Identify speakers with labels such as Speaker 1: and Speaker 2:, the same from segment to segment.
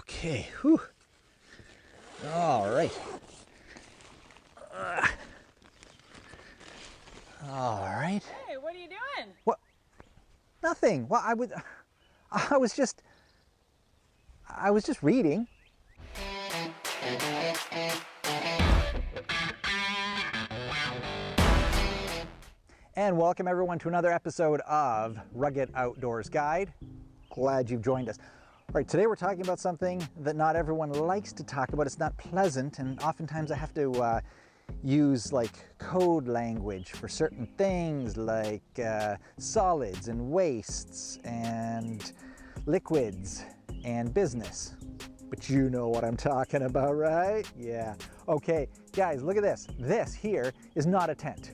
Speaker 1: Okay, whew. All right. All right.
Speaker 2: Hey, what are you doing?
Speaker 1: What? Nothing. Well, I was just reading. And welcome everyone to another episode of Rugged Outdoors Guide. Glad you've joined us. All right, today we're talking about something that not everyone likes to talk about. It's not pleasant, and oftentimes I have to use like code language for certain things like solids and wastes and liquids and business. But you know what I'm talking about, right? Yeah. Okay, guys, look at this. This here is not a tent.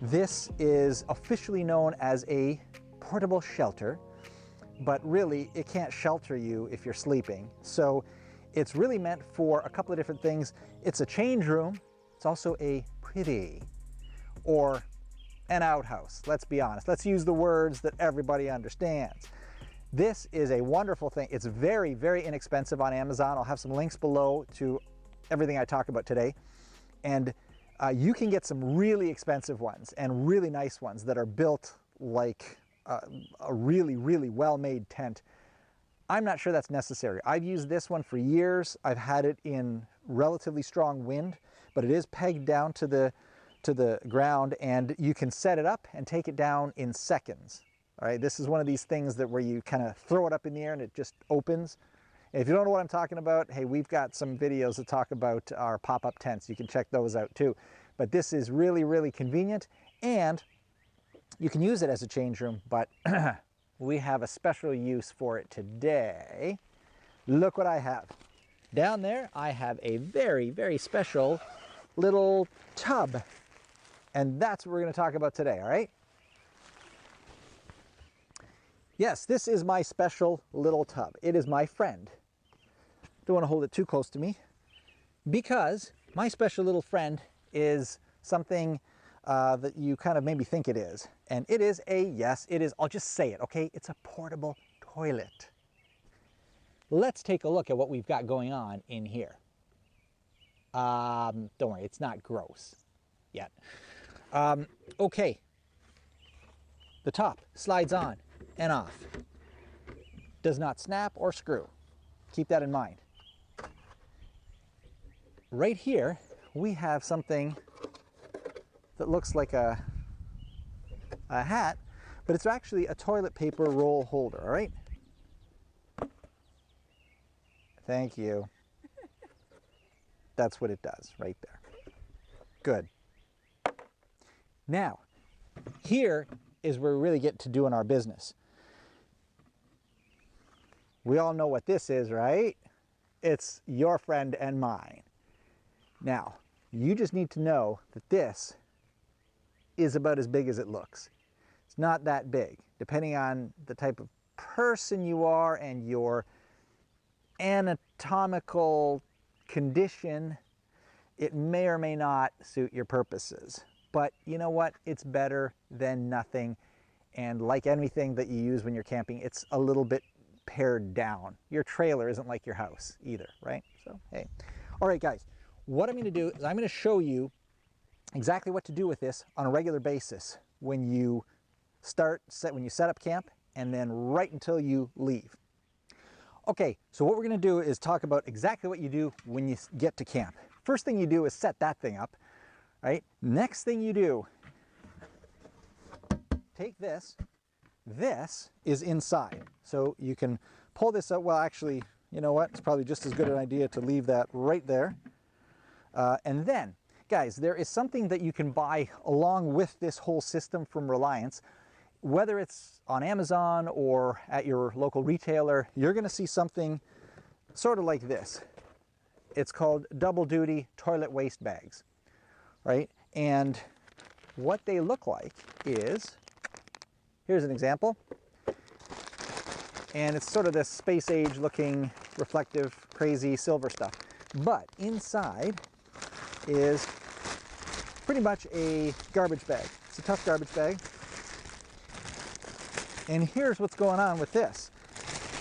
Speaker 1: This is officially known as a portable shelter, but really it can't shelter you if you're sleeping. So it's really meant for a couple of different things. It's a change room. It's also a privy or an outhouse. Let's be honest. Let's use the words that everybody understands. This is a wonderful thing. It's very, very inexpensive on Amazon. I'll have some links below to everything I talk about today. And you can get some really expensive ones and really nice ones that are built like a really, really well-made tent. I'm not sure that's necessary. I've used this one for years. I've had it in relatively strong wind, but it is pegged down to the ground, and you can set it up and take it down in seconds. All right, this is one of these things that where you kind of throw it up in the air and it just opens. And if you don't know what I'm talking about, hey, we've got some videos that talk about our pop-up tents. You can check those out too. But this is really, really convenient, and you can use it as a change room, but we have a special use for it today. Look what I have. Down there, I have a very, very special little tub, and that's what we're going to talk about today, all right? Yes, this is my special little tub. It is my friend. Don't want to hold it too close to me because my special little friend is something that you kind of maybe think it is. And it is yes, it is, I'll just say it, okay? It's a portable toilet. Let's take a look at what we've got going on in here. Don't worry, it's not gross yet. Okay, the top slides on and off. Does not snap or screw. Keep that in mind. Right here, we have something that looks like a hat, but it's actually a toilet paper roll holder, all right? Thank you. That's what it does right there. Good. Now, here is where we really get to doing our business. We all know what this is, right? It's your friend and mine. Now, you just need to know that this is about as big as it looks. It's not that big. Depending on the type of person you are and your anatomical condition, it may or may not suit your purposes. But you know what? It's better than nothing. And like anything that you use when you're camping, it's a little bit pared down. Your trailer isn't like your house either, right? So, hey. All right, guys. What I'm going to do is I'm going to show you exactly what to do with this on a regular basis when you set up camp and then right until you leave. Okay, so what we're going to do is talk about exactly what you do when you get to camp. First thing you do is set that thing up, right? Next thing you do, take this. This is inside, so you can pull this out. Well, actually, you know what? It's probably just as good an idea to leave that right there. And then, guys, there is something that you can buy along with this whole system from Reliance. Whether it's on Amazon or at your local retailer, you're going to see something sort of like this. It's called double duty toilet waste bags, right? And what they look like is, here's an example. And it's sort of this space age looking reflective, crazy silver stuff. But inside is pretty much a garbage bag. It's a tough garbage bag. And here's what's going on with this.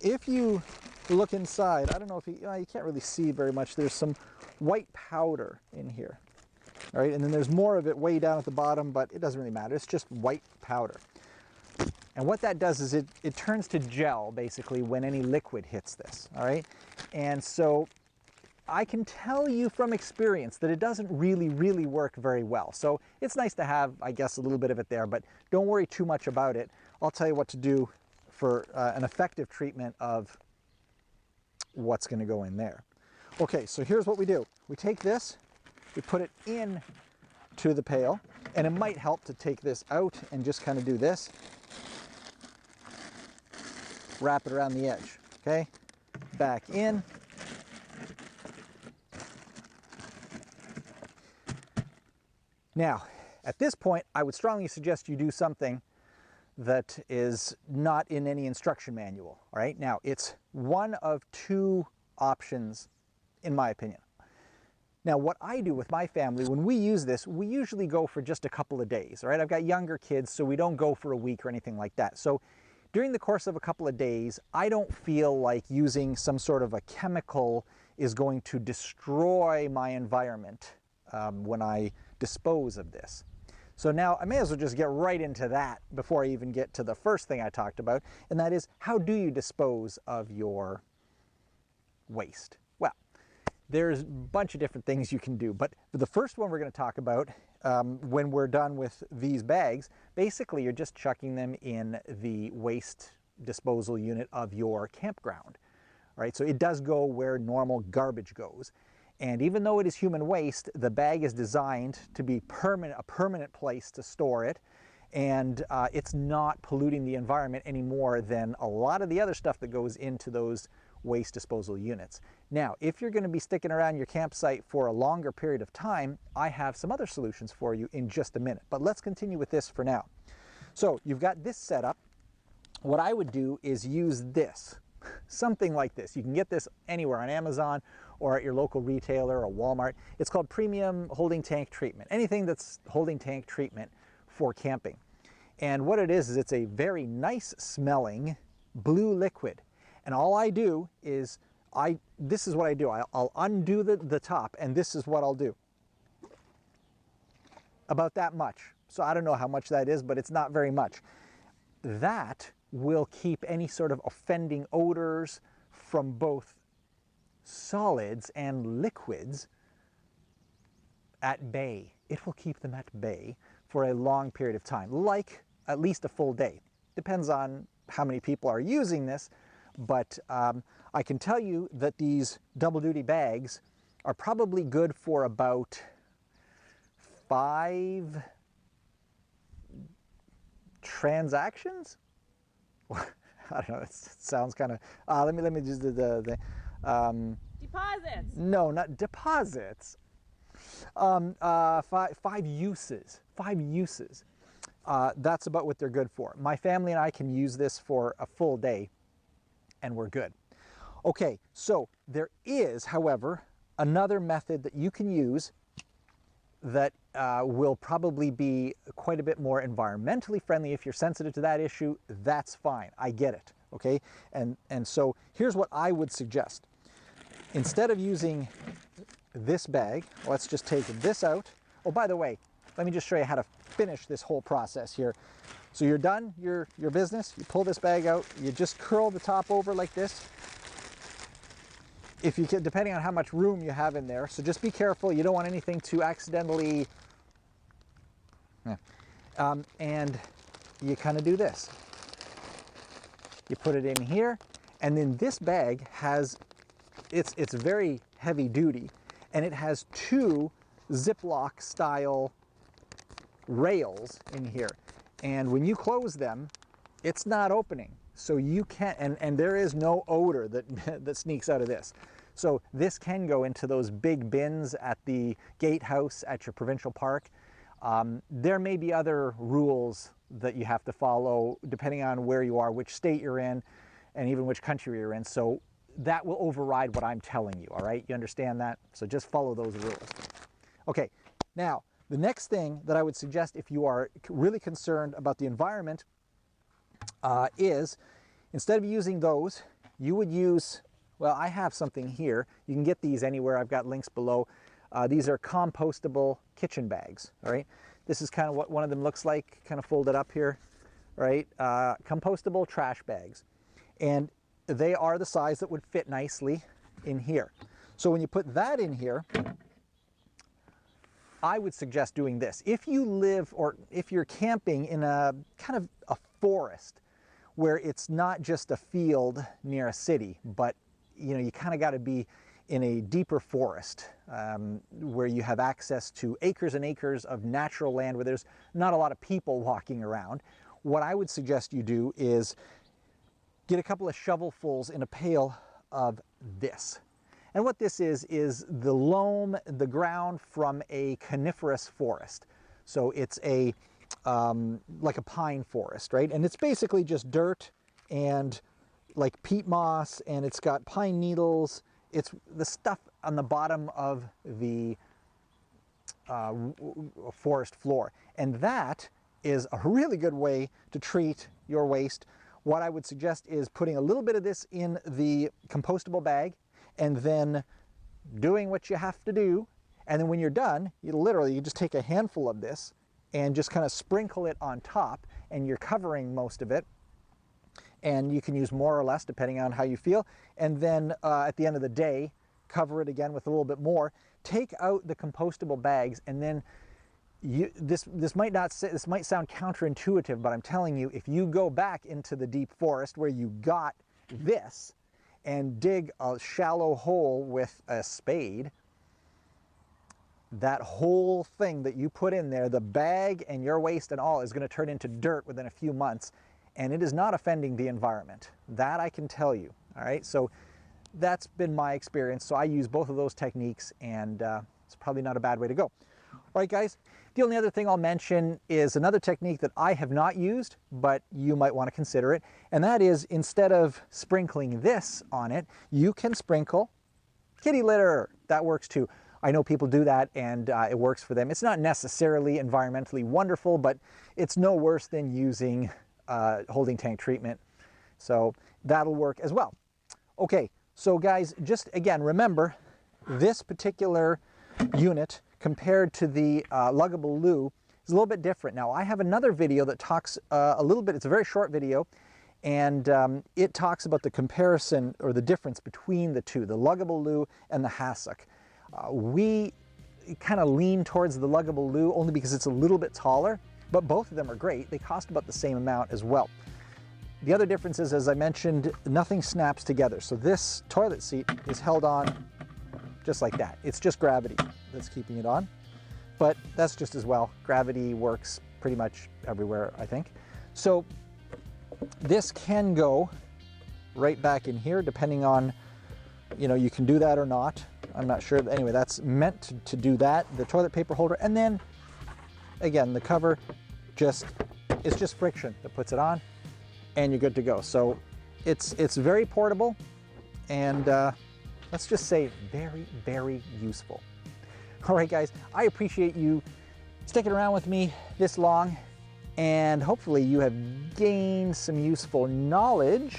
Speaker 1: If you look inside, I don't know if you can't really see very much. There's some white powder in here. All right, and then there's more of it way down at the bottom, but it doesn't really matter. It's just white powder. And what that does is it turns to gel, basically, when any liquid hits this, all right? And so I can tell you from experience that it doesn't really work very well. So it's nice to have, I guess, a little bit of it there, but don't worry too much about it. I'll tell you what to do for an effective treatment of what's going to go in there. Okay, so here's what we do. We take this, we put it in to the pail, and it might help to take this out and just kind of do this. Wrap it around the edge, okay? Back in. Now, at this point, I would strongly suggest you do something that is not in any instruction manual, all right? Now, it's one of two options, in my opinion. Now, what I do with my family, when we use this, we usually go for just a couple of days, all right? I've got younger kids, so we don't go for a week or anything like that. So during the course of a couple of days, I don't feel like using some sort of a chemical is going to destroy my environment when I dispose of this. So now I may as well just get right into that before I even get to the first thing I talked about, and that is, how do you dispose of your waste? Well, there's a bunch of different things you can do, but the first one we're going to talk about when we're done with these bags, basically you're just chucking them in the waste disposal unit of your campground. All right, so it does go where normal garbage goes. And even though it is human waste, the bag is designed to be a permanent place to store it, and it's not polluting the environment any more than a lot of the other stuff that goes into those waste disposal units. Now, if you're going to be sticking around your campsite for a longer period of time, I have some other solutions for you in just a minute. But let's continue with this for now. So you've got this set up. What I would do is use this, something like this. You can get this anywhere on Amazon or at your local retailer or Walmart. It's called premium holding tank treatment. Anything that's holding tank treatment for camping. And what it is it's a very nice smelling blue liquid. And all I do is, this is what I do. I'll undo the top, and this is what I'll do. About that much. So I don't know how much that is, but it's not very much. That will keep any sort of offending odors from both solids and liquids at bay. It will keep them at bay for a long period of time, like at least a full day. Depends on how many people are using this, but I can tell you that these double-duty bags are probably good for about 5 transactions. I don't know. It sounds kind of. Let me just do the
Speaker 2: deposits.
Speaker 1: No, not deposits. 5 uses. 5 uses. That's about what they're good for. My family and I can use this for a full day, and we're good. Okay, so there is, however, another method that you can use that will probably be quite a bit more environmentally friendly. If you're sensitive to that issue, that's fine. I get it, okay? And so here's what I would suggest. Instead of using this bag, let's just take this out. Oh, by the way, let me just show you how to finish this whole process here. So you're done your business, you pull this bag out, you just curl the top over like this. If you can, depending on how much room you have in there, so just be careful, you don't want anything to accidentally, and you kind of do this. You put it in here, and then this bag has, it's very heavy duty, and it has 2 Ziploc style rails in here. And when you close them, it's not opening. So you can't, and there is no odor that sneaks out of this. So this can go into those big bins at the gatehouse at your provincial park. There may be other rules that you have to follow depending on where you are, which state you're in, and even which country you're in. So that will override what I'm telling you, all right? You understand that? So just follow those rules. Okay, now the next thing that I would suggest if you are really concerned about the environment is, instead of using those, you would use Well, I have something here. You can get these anywhere. I've got links below. These are compostable kitchen bags, all right? This is kind of what one of them looks like, kind of folded up here, right? Compostable trash bags. And they are the size that would fit nicely in here. So when you put that in here, I would suggest doing this. If you live or if you're camping in a kind of a forest where it's not just a field near a city, but you kind of got to be in a deeper forest where you have access to acres and acres of natural land where there's not a lot of people walking around, what I would suggest you do is get a couple of shovelfuls in a pail of this. And what this is the loam, the ground from a coniferous forest. So it's like a pine forest, right? And it's basically just dirt and like peat moss, and it's got pine needles. It's the stuff on the bottom of the forest floor. And that is a really good way to treat your waste. What I would suggest is putting a little bit of this in the compostable bag, and then doing what you have to do. And then when you're done, you just take a handful of this and just kind of sprinkle it on top, and you're covering most of it. And you can use more or less depending on how you feel. And then at the end of the day, cover it again with a little bit more. Take out the compostable bags, and then this might sound counterintuitive, but I'm telling you, if you go back into the deep forest where you got this, and dig a shallow hole with a spade, that whole thing that you put in there, the bag and your waste and all, is going to turn into dirt within a few months, and it is not offending the environment. That I can tell you, all right? So that's been my experience. So I use both of those techniques, and it's probably not a bad way to go. All right, guys, the only other thing I'll mention is another technique that I have not used, but you might want to consider it. And that is, instead of sprinkling this on it, you can sprinkle kitty litter. That works too. I know people do that, and it works for them. It's not necessarily environmentally wonderful, but it's no worse than using holding tank treatment. So that'll work as well. Okay, so guys, just again, remember this particular unit compared to the luggable loo is a little bit different. Now, I have another video that talks a little bit, it's a very short video, and it talks about the comparison or the difference between the two, the luggable loo and the Hassock. We kind of lean towards the luggable loo only because it's a little bit taller, but both of them are great. They cost about the same amount as well. The other difference is, as I mentioned, nothing snaps together. So this toilet seat is held on just like that. It's just gravity that's keeping it on, but that's just as well. Gravity works pretty much everywhere, I think. So this can go right back in here, depending on, you can do that or not. I'm not sure. Anyway, that's meant to do that. The toilet paper holder, and then again, the cover it's just friction that puts it on, and you're good to go. So it's very portable, and let's just say very, very useful. All right, guys, I appreciate you sticking around with me this long, and hopefully you have gained some useful knowledge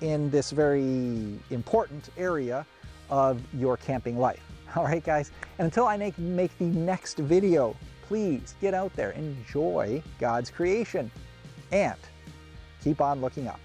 Speaker 1: in this very important area of your camping life. All right, guys, and until I make the next video, please get out there, enjoy God's creation, and keep on looking up.